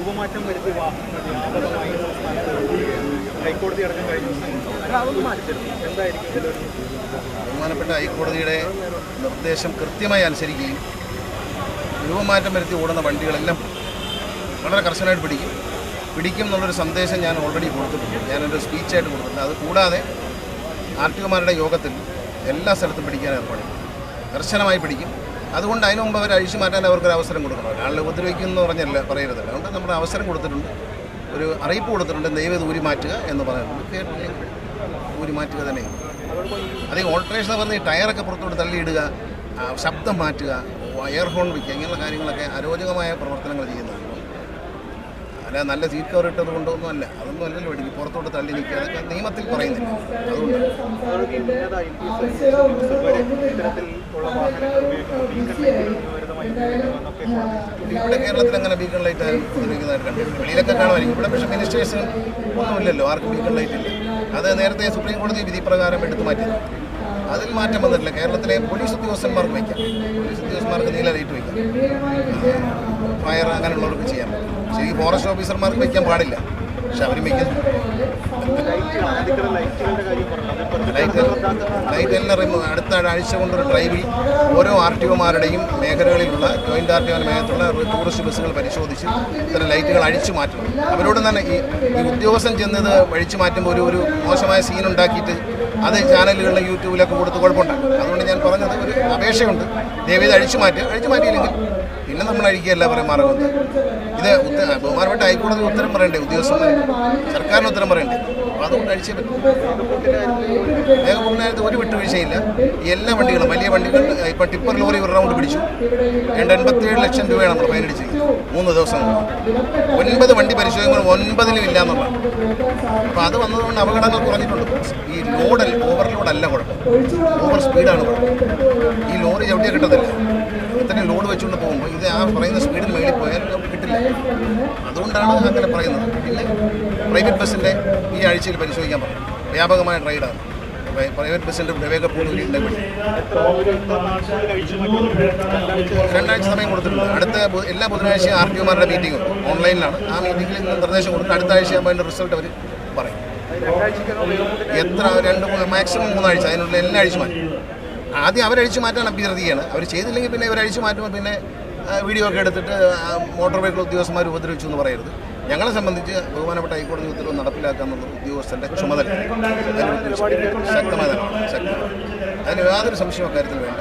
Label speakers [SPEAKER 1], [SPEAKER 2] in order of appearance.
[SPEAKER 1] രൂപമാറ്റം വരുത്തി വാഹനങ്ങൾ വ്യാപകമായി ഹൈക്കോടതി അടക്കം കഴിഞ്ഞ ദിവസം അതൊന്നും മാറ്റിത്തരുന്നു. എന്തായിരിക്കും ഇതിലൊരു
[SPEAKER 2] ബഹുമാനപ്പെട്ട ഹൈക്കോടതിയുടെ നിർദ്ദേശം കൃത്യമായി അനുസരിക്കുകയും രൂപമാറ്റം വരുത്തി ഓടുന്ന വണ്ടികളെല്ലാം വളരെ കർശനമായിട്ട് പിടിക്കും എന്നുള്ളൊരു സന്ദേശം ഞാൻ ഓൾറെഡി കൊടുത്തിട്ടുണ്ട്. ഞാനൊരു സ്പീച്ചായിട്ട് കൊടുത്തിട്ടുണ്ട്. അത് കൂടാതെ RTOമാരുടെ യോഗത്തിൽ എല്ലാ സ്ഥലത്തും പിടിക്കാൻ ഏർപ്പെടും, കർശനമായി പിടിക്കും. അതുകൊണ്ട് അതിനു മുമ്പ് അവർ അഴിച്ചു മാറ്റാൻ അവർക്കൊരു അവസരം കൊടുക്കണം. ഒരാളെ ഉപദ്രവിക്കുമെന്ന് പറഞ്ഞല്ല പറയരുത്. അതുകൊണ്ട് നമ്മൾ അവസരം കൊടുത്തിട്ടുണ്ട്, ഒരു അറിയിപ്പ് കൊടുത്തിട്ടുണ്ട്, ദയവേത് ഊരി മാറ്റുക എന്ന് പറയുന്നുണ്ട്. ഊരി മാറ്റുക തന്നെ. അത് ഓൾട്രേഷൻ എന്ന് പറഞ്ഞ് ടയറൊക്കെ പുറത്തോട്ട് തള്ളിയിടുക, ശബ്ദം മാറ്റുക, എയർ ഹോൺ വയ്ക്കുക, ഇങ്ങനെയുള്ള കാര്യങ്ങളൊക്കെ അരോചകമായ പ്രവർത്തനങ്ങൾ ചെയ്യുന്നതാണ്. അല്ല, നല്ല സീറ്റ് കവർ ഇട്ടത് കൊണ്ടൊന്നും അല്ല, അതൊന്നും അല്ലല്ലോ പഠിക്കും. പുറത്തോട്ട് തള്ളി നിൽക്കുക, അതൊക്കെ നിയമത്തിൽ പറയുന്നില്ല. അതുകൊണ്ട് ഇവിടെ കേരളത്തിൽ അങ്ങനെ ബീക്കൺ ലൈറ്റ് ഉപയോഗിക്കുന്നതായിട്ട് കണ്ടിട്ടുണ്ട്. വെളിയിലൊക്കെ കാണുമായിരിക്കും. ഇവിടെ പക്ഷേ മിനിസ്റ്റേഴ്സിനും ഒന്നുമില്ലല്ലോ, ആർക്കും ബീക്കൺ ലൈറ്റ് ഇല്ല. അത് നേരത്തെ സുപ്രീം കോടതി വിധി പ്രകാരം എടുത്തു മാറ്റി. അതിൽ മാറ്റം വന്നിട്ടില്ല. കേരളത്തിലെ പോലീസ് ഉദ്യോഗസ്ഥന്മാർക്ക് വയ്ക്കാം, പോലീസ് ഉദ്യോഗസ്ഥന്മാർക്ക് നീല ലൈറ്റ് വയ്ക്കാം, ഫയർ അങ്ങനെയുള്ളവർക്ക് ചെയ്യാൻ പറ്റും. പക്ഷേ ഈ ഫോറസ്റ്റ് ഓഫീസർമാർക്ക് വയ്ക്കാൻ പാടില്ല. പക്ഷെ അവരും വയ്ക്കുന്നു. ലൈറ്റ് എല്ലാം അടുത്ത ആഴ്ച കൊണ്ടൊരു ഡ്രൈവിൽ ഓരോ RTOമാരുടെയും മേഖലകളിലുള്ള ജോയിൻ്റ് RTO മേഖലയിലുള്ള ടൂറിസ്റ്റ് ബസ്സുകൾ പരിശോധിച്ച് ഇത്തരം ലൈറ്റുകൾ അഴിച്ചു മാറ്റണം. അവരോട് തന്നെ ഈ ഉദ്യോഗസ്ഥൻ ചെന്നത് അഴിച്ചു മാറ്റുമ്പോൾ ഒരു മോശമായ സീൻ ഉണ്ടാക്കിയിട്ട് അത് ചാനലുകളിലും യൂട്യൂബിലൊക്കെ കൊടുത്ത് കുഴപ്പമുണ്ടാകും. അതുകൊണ്ട് ഞാൻ പറഞ്ഞത് ഒരു അപേക്ഷയുണ്ട്, ദയവേത് അഴിച്ചു മാറ്റിയില്ലെങ്കിൽ പിന്നെ നമ്മൾ അഴിക്കുകയല്ല പറയും മാറുന്നത്. ഇത് ബഹുമാനപ്പെട്ട ഹൈക്കോടതി ഉത്തരം പറയണ്ടേ, ഉദ്യോഗസ്ഥന്മാർ സർക്കാരിന് ഉത്തരം പറയണ്ടേ. അപ്പോൾ അതുകൊണ്ട് അഴിച്ചേ പറ്റും. വേഗപൂർണ്ണമായിട്ട് ഒരു വിട്ടുവീഴ്ചയില്ല. എല്ലാ വണ്ടികളും, വലിയ വണ്ടികൾ, ഇപ്പോൾ ടിപ്പർ ലോറി ഒരു റൗണ്ട് പിടിച്ചു. 87 ലക്ഷം രൂപയാണ് നമ്മൾ ഫൈൻ അടിച്ചത് 3 ദിവസം. 9 വണ്ടി പരിശോധിക്കുമ്പോൾ 9ലും ഇല്ല എന്നുള്ളതാണ്. അപ്പോൾ അത് വന്നതുകൊണ്ട് അപകടങ്ങൾ കുറഞ്ഞിട്ടുണ്ട്. ഈ ഓവർലോഡല്ല കുഴപ്പം, ഓവർ സ്പീഡാണ് കുഴപ്പം. ഈ ലോറി ചവിട്ടിയാൽ കിട്ടത്തില്ല. ഇത്രയും ലോഡ് വെച്ചുകൊണ്ട് പോകുമ്പോൾ ഇത് ആ പറയുന്ന സ്പീഡിന് മേളിൽ പോയാൽ കിട്ടില്ല. അതുകൊണ്ടാണ് അങ്ങനെ പറയുന്നത്. പിന്നെ പ്രൈവറ്റ് ബസ്സിൻ്റെ ഈ ആഴ്ചയിൽ പരിശോധിക്കാൻ പറയും. വ്യാപകമായ റൈഡാണ്. പ്രൈവറ്റ് ബസ്സിൻ്റെ വിവേക പൂർണ്ണ ഉണ്ടെങ്കിൽ 2 ആഴ്ച സമയം കൊടുത്തിട്ടുണ്ട്. അടുത്ത എല്ലാ ബുധനാഴ്ചയും RTOമാരുടെ മീറ്റിംഗ് ഉണ്ട്, ഓൺലൈനിലാണ്. ആ മീറ്റിങ്ങിൽ നിർദ്ദേശം കൊടുത്ത് അടുത്ത ആഴ്ചയാകുമ്പോൾ അതിൻ്റെ റിസൾട്ട് അവർ പറയും. എത്ര 2 മാക്സിമം 3 ആഴ്ച, അതിനുള്ള എല്ലാ അഴിച്ചു മാറ്റും. ആദ്യം അവരഴിച്ചു മാറ്റാൻ അഭ്യർത്ഥിക്കുകയാണ്. അവർ ചെയ്തില്ലെങ്കിൽ പിന്നെ ഇവരഴിച്ചു മാറ്റുമ്പോൾ പിന്നെ വീഡിയോ ഒക്കെ എടുത്തിട്ട് മോട്ടോർ വെഹിക്കിൾ ഉദ്യോഗസ്ഥന്മാർ ഉപദ്രവിച്ചു എന്ന് പറയരുത്. ഞങ്ങളെ സംബന്ധിച്ച് ബഹുമാനപ്പെട്ട ഹൈക്കോടതി ഉത്തരവ് നടപ്പിലാക്കുക എന്നുള്ളത് ഉദ്യോഗസ്ഥൻ്റെ ചുമതല. ശക്തമായ അതിന് യാതൊരു സംശയവും അക്കാര്യത്തിൽ വേണ്ട.